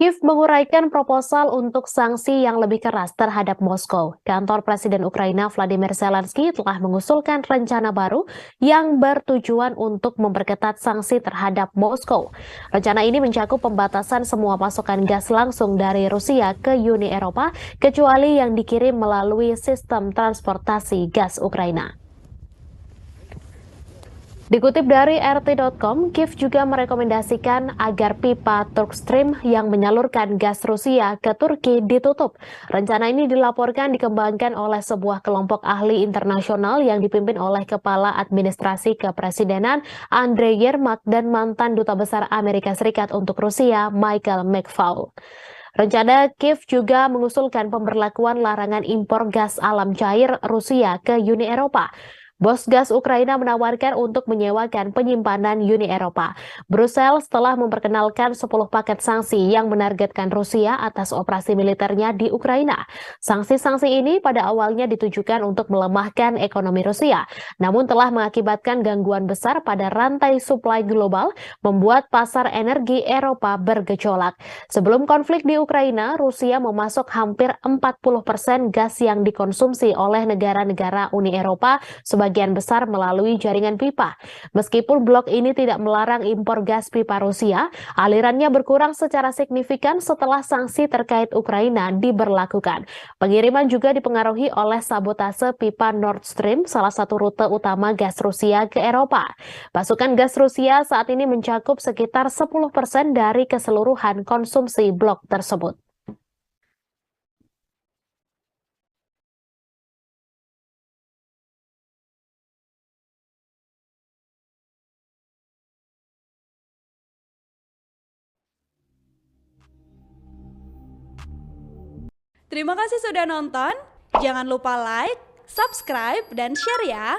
Kiev menguraikan proposal untuk sanksi yang lebih keras terhadap Moskow. Kantor Presiden Ukraina Vladimir Zelensky telah mengusulkan rencana baru yang bertujuan untuk memperketat sanksi terhadap Moskow. Rencana ini mencakup pembatasan semua pasokan gas langsung dari Rusia ke Uni Eropa, kecuali yang dikirim melalui sistem transportasi gas Ukraina. Dikutip dari RT.com, Kiev juga merekomendasikan agar pipa Turkstream yang menyalurkan gas Rusia ke Turki ditutup. Rencana ini dilaporkan dikembangkan oleh sebuah kelompok ahli internasional yang dipimpin oleh Kepala Administrasi Kepresidenan Andrei Yermak dan mantan Duta Besar Amerika Serikat untuk Rusia Michael McFaul. Rencana Kiev juga mengusulkan pemberlakuan larangan impor gas alam cair Rusia ke Uni Eropa. Bos gas Ukraina menawarkan untuk menyewakan penyimpanan Uni Eropa. Brussels telah memperkenalkan 10 paket sanksi yang menargetkan Rusia atas operasi militernya di Ukraina. Sanksi-sanksi ini pada awalnya ditujukan untuk melemahkan ekonomi Rusia, namun telah mengakibatkan gangguan besar pada rantai suplai global, membuat pasar energi Eropa bergejolak. Sebelum konflik di Ukraina, Rusia memasok hampir 40% gas yang dikonsumsi oleh negara-negara Uni Eropa sebagian besar melalui jaringan pipa. Meskipun blok ini tidak melarang impor gas pipa Rusia, alirannya berkurang secara signifikan setelah sanksi terkait Ukraina diberlakukan. Pengiriman juga dipengaruhi oleh sabotase pipa Nord Stream, salah satu rute utama gas Rusia ke Eropa. Pasokan gas Rusia saat ini mencakup sekitar 10% dari keseluruhan konsumsi blok tersebut. Terima kasih sudah nonton. Jangan lupa like, subscribe, dan share ya.